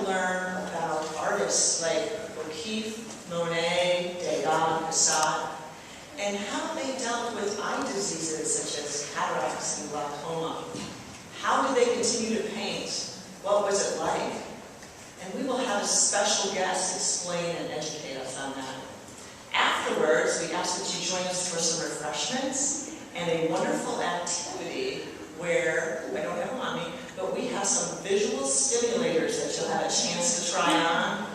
to learn about artists like O'Keeffe, Monet, Degas, Cassatt, and how they dealt with eye diseases such as cataracts and glaucoma. How did they continue to paint? What was it like? And we will have a special guest explain and educate us on that. Afterwards, we ask that you join us for some refreshments and a wonderful activity where, I don't have them on me, but we have some visual stimulators that you'll have a chance to try on.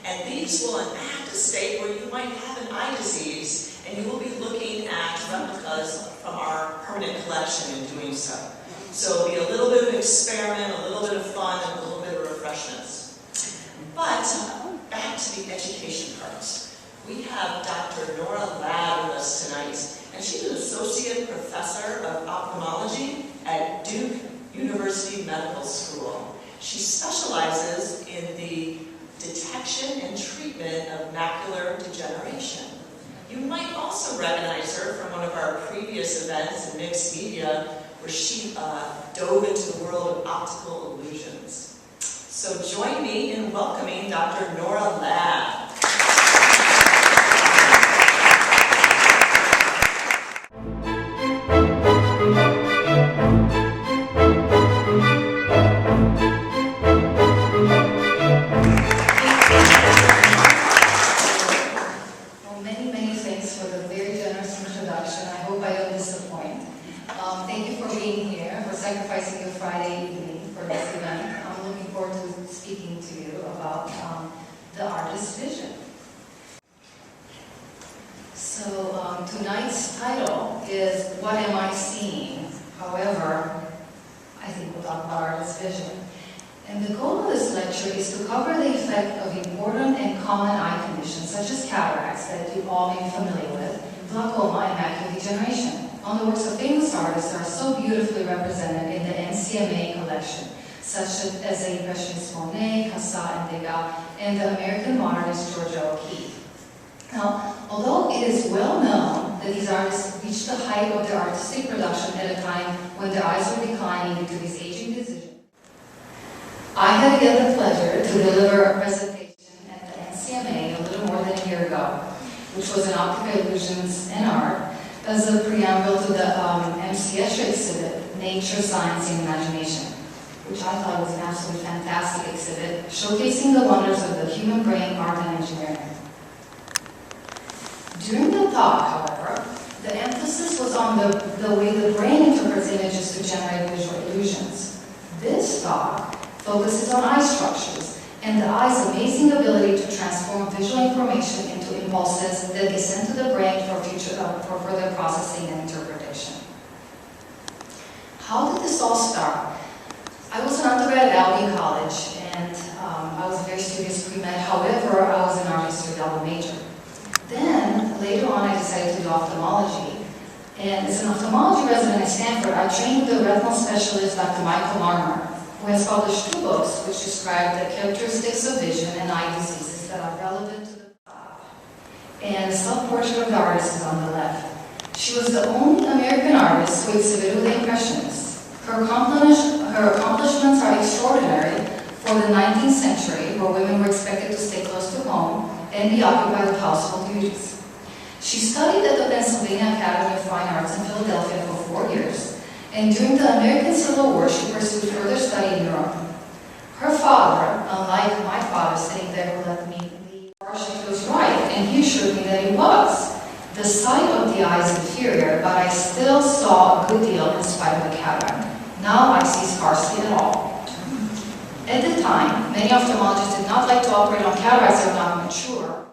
And these will enact a state where you might have an eye disease, and you will be looking at replicas from our permanent collection in doing so. So it'll be a little bit of experiment, a little bit of fun, and a little bit of refreshments. But back to the education part. We have Dr. Nora Ladd with us tonight, and she's an associate professor of ophthalmology at Duke University Medical School. She specializes in the detection and treatment of macular degeneration. You might also recognize her from one of our previous events in mixed media, where she dove into the world of optical illusions. So join me in welcoming Dr. Nora Ladd. Thank you for being here, for sacrificing your Friday evening for this event. I'm looking forward to speaking to you about the artist's vision. So tonight's title is What Am I Seeing? However, I think we'll talk about artist's vision. And the goal of this lecture is to cover the effect of important and common eye conditions such as cataracts that you all may be familiar with, glaucoma, and macular degeneration, on the works of famous artists that are so beautifully represented in the NCMA collection, such as the Impressionist Monet, Cassatt, and Degas, and the American modernist Georgia O'Keeffe. Now, although it is well known that these artists reached the height of their artistic production at a time when their eyes were declining due to this aging disease, I had again the pleasure to deliver a presentation at the NCMA a little more than a year ago, which was in Optical Illusions and Art, as a preamble to the MCS exhibit, Nature, Science, and Imagination, which I thought was an absolutely fantastic exhibit, showcasing the wonders of the human brain, art, and engineering. During the talk, however, the emphasis was on the way the brain interprets images to generate visual illusions. This talk focuses on eye structures and the eye's amazing ability to transform visual information into impulses that get sent to the brain for further processing and interpretation. How did this all start? I was an undergrad at Albany College, and I was a very studious pre-med. However, I was an art history double major. Then, later on, I decided to do ophthalmology. And as an ophthalmology resident at Stanford, I trained with the retinal specialist, Dr. Michael Marmer, who has published 2 books which describe the characteristics of vision and eye diseases that are relevant to the top. And a self-portrait of the artist is on the left. She was the only American artist who exhibited with the Impressionists. Her accomplishments are extraordinary for the 19th century, where women were expected to stay close to home and be occupied with household duties. She studied at the Pennsylvania Academy of Fine Arts in Philadelphia for 4 years. And during the American Civil War, she pursued further study in Europe. Her father, unlike my father sitting there who let me leave, she was right, and he assured me that it was. The sight of the eye is inferior, but I still saw a good deal in spite of the cataract. Now I see scarcely at all. At the time, many ophthalmologists did not like to operate on cataracts that were not mature.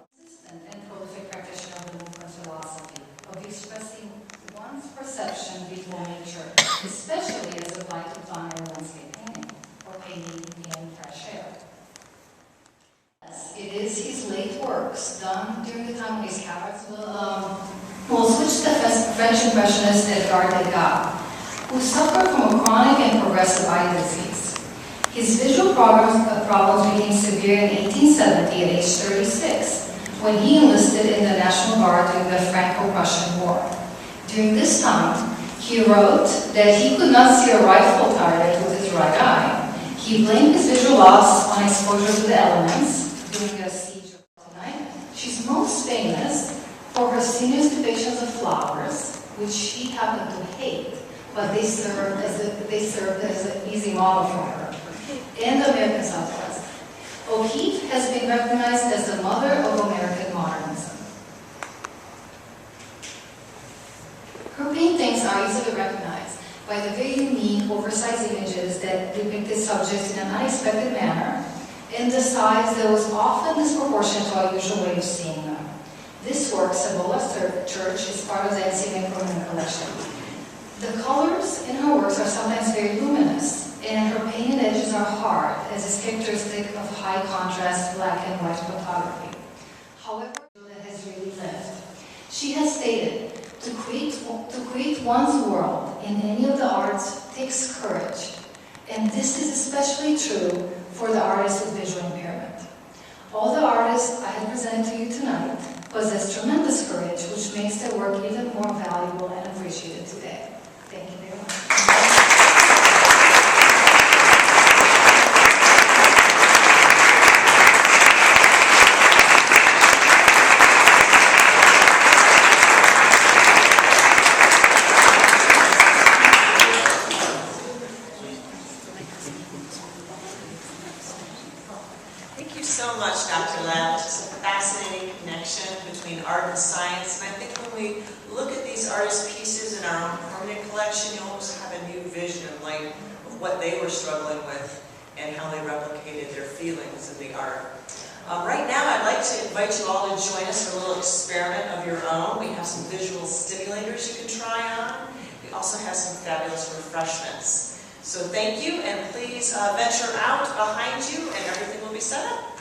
And prolific practitioner of the movement philosophy of expressing one's perception before nature, especially as applied to fine or landscape painting, or painting in fresh air. Yes, it is his late works, done during the time when his cataracts will switch to the French Impressionist Edgar Degas, who suffered from a chronic and progressive eye disease. His visual problems became severe in 1870 at age 36, when he enlisted in the National Guard during the Franco-Prussian War. During this time, he wrote that he could not see a rifle target with his right eye. He He blamed his visual loss on exposure to the elements during a siege of tonight. She's most famous for her senior's depictions of flowers, which he happened to hate, but they served as an easy model for her, and the American Southwest. O'Keeffe has been recognized as the mother of American modernism. Her paintings are easily recognized by the very unique, oversized images that depicted subjects in an unexpected manner, and the size that was often disproportionate to our usual way of seeing them. This work, Cebolla Church, is part of the NCMA permanent collection. The colors in her works are sometimes very luminous, and her painted edges are hard, as is characteristic of high contrast black and white photography. However, that has really lived. She has stated, to create one's world in any of the arts takes courage, and this is especially true for the artists with visual impairment. All the artists I have presented to you tonight possess tremendous courage, which makes their work even more valuable and appreciated today. Thank you very much. Thank you so much, Dr. Lev. It's a fascinating connection between art and science, and I think when we look at these artist pieces in our own permanent collection, you almost have a new vision of what they were struggling with and how they replicated their feelings in the art. Right now, I'd like to invite you all to join us for a little experiment of your own. We have some visual stimulators you can try on. We also have some fabulous refreshments. So thank you, and please venture out behind you, and everything will be set up.